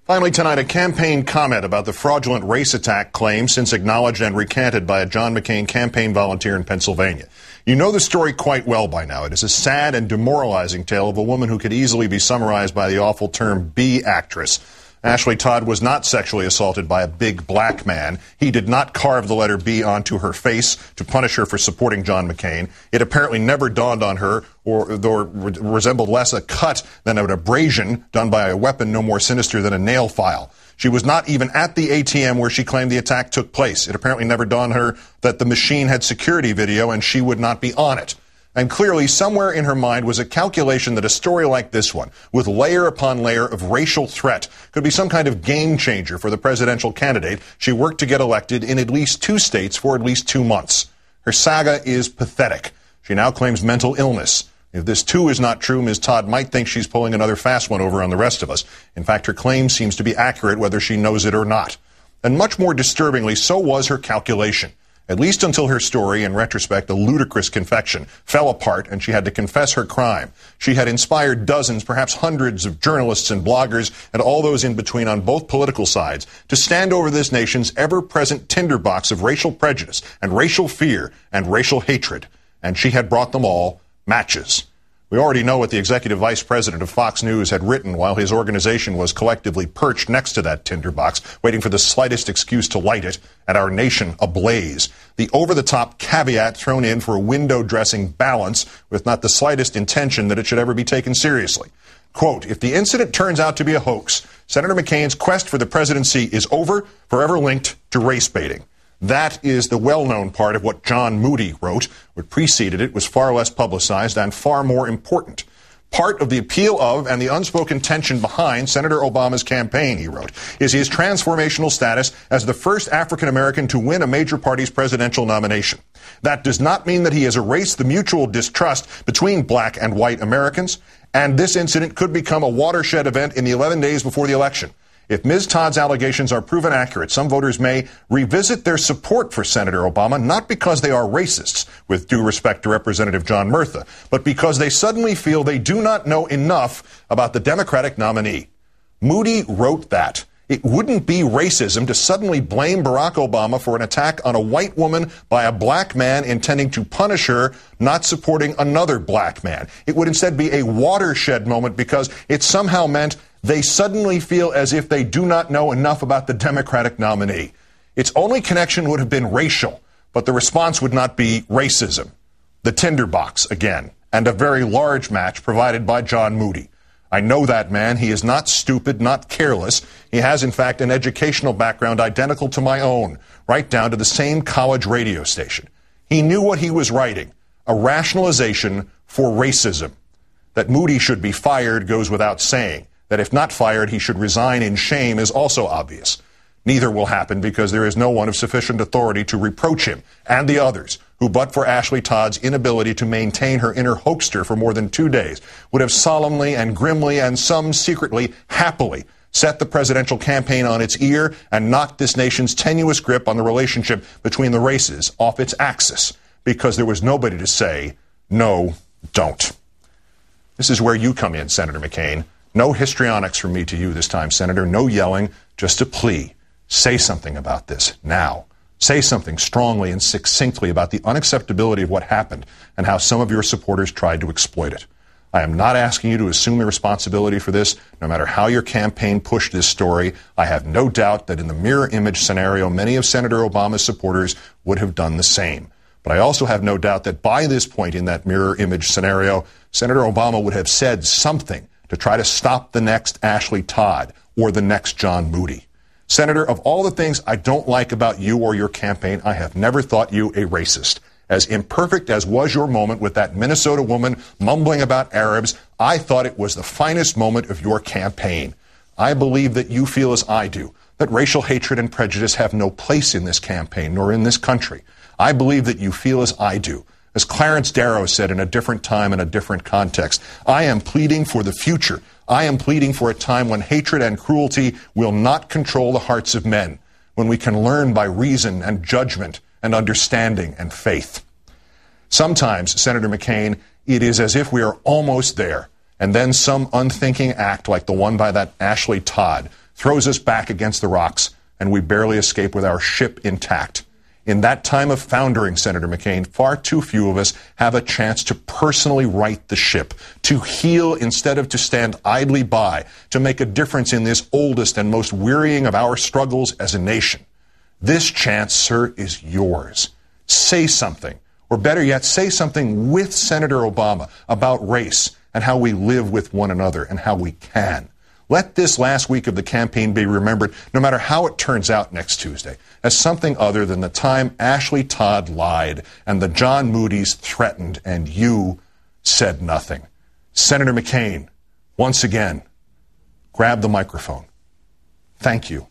Finally tonight, a campaign comment about the fraudulent race attack claim since acknowledged and recanted by a John McCain campaign volunteer in Pennsylvania. You know the story quite well by now. It is a sad and demoralizing tale of a woman who could easily be summarized by the awful term B actress. Ashley Todd was not sexually assaulted by a big black man. He did not carve the letter B onto her face to punish her for supporting John McCain. It apparently never dawned on her or resembled less a cut than an abrasion done by a weapon no more sinister than a nail file. She was not even at the ATM where she claimed the attack took place. It apparently never dawned on her that the machine had security video and she would not be on it. And clearly, somewhere in her mind was a calculation that a story like this one, with layer upon layer of racial threat, could be some kind of game changer for the presidential candidate she worked to get elected in at least 2 states for at least 2 months. Her saga is pathetic. She now claims mental illness. If this too is not true, Ms. Todd might think she's pulling another fast one over on the rest of us. In fact, her claim seems to be accurate whether she knows it or not. And much more disturbingly, so was her calculation. At least until her story, in retrospect, a ludicrous confession, fell apart and she had to confess her crime. She had inspired dozens, perhaps hundreds of journalists and bloggers and all those in between on both political sides to stand over this nation's ever-present tinderbox of racial prejudice and racial fear and racial hatred. And she had brought them all matches. We already know what the executive vice president of Fox News had written while his organization was collectively perched next to that tinderbox, waiting for the slightest excuse to light it, and our nation ablaze. The over-the-top caveat thrown in for a window-dressing balance with not the slightest intention that it should ever be taken seriously. Quote, if the incident turns out to be a hoax, Senator McCain's quest for the presidency is over, forever linked to race baiting. That is the well-known part of what John Moody wrote. What preceded it was far less publicized and far more important. Part of the appeal of and the unspoken tension behind Senator Obama's campaign, he wrote, is his transformational status as the first African-American to win a major party's presidential nomination. That does not mean that he has erased the mutual distrust between black and white Americans, and this incident could become a watershed event in the 11 days before the election. If Ms. Todd's allegations are proven accurate, some voters may revisit their support for Senator Obama, not because they are racists, with due respect to Representative John Murtha, but because they suddenly feel they do not know enough about the Democratic nominee. Moody wrote that. It wouldn't be racism to suddenly blame Barack Obama for an attack on a white woman by a black man intending to punish her, not supporting another black man. It would instead be a watershed moment because it somehow meant they suddenly feel as if they do not know enough about the Democratic nominee. Its only connection would have been racial, but the response would not be racism. The tinderbox again, and a very large match provided by John Moody. I know that man. He is not stupid, not careless. He has, in fact, an educational background identical to my own, right down to the same college radio station. He knew what he was writing, a rationalization for racism. That Moody should be fired goes without saying. That if not fired, he should resign in shame is also obvious. Neither will happen because there is no one of sufficient authority to reproach him and the others who, but for Ashley Todd's inability to maintain her inner hoaxer for more than 2 days, would have solemnly and grimly and some secretly happily set the presidential campaign on its ear and knocked this nation's tenuous grip on the relationship between the races off its axis because there was nobody to say, no, don't. This is where you come in, Senator McCain. No histrionics from me to you this time, Senator. No yelling, just a plea. Say something about this now. Say something strongly and succinctly about the unacceptability of what happened and how some of your supporters tried to exploit it. I am not asking you to assume the responsibility for this, no matter how your campaign pushed this story. I have no doubt that in the mirror image scenario, many of Senator Obama's supporters would have done the same. But I also have no doubt that by this point in that mirror image scenario, Senator Obama would have said something to try to stop the next Ashley Todd or the next John Moody. Senator, of all the things I don't like about you or your campaign, I have never thought you a racist. As imperfect as was your moment with that Minnesota woman mumbling about Arabs, I thought it was the finest moment of your campaign. I believe that you feel as I do, that racial hatred and prejudice have no place in this campaign nor in this country. I believe that you feel as I do. As Clarence Darrow said in a different time and a different context, I am pleading for the future. I am pleading for a time when hatred and cruelty will not control the hearts of men, when we can learn by reason and judgment and understanding and faith. Sometimes, Senator McCain, it is as if we are almost there, and then some unthinking act like the one by that Ashley Todd throws us back against the rocks, and we barely escape with our ship intact. In that time of foundering, Senator McCain, far too few of us have a chance to personally right the ship, to heal instead of to stand idly by, to make a difference in this oldest and most wearying of our struggles as a nation. This chance, sir, is yours. Say something, or better yet, say something with Senator Obama about race and how we live with one another and how we can. Let this last week of the campaign be remembered, no matter how it turns out next Tuesday, as something other than the time Ashley Todd lied and the John Moody's threatened and you said nothing. Senator McCain, once again, grab the microphone. Thank you.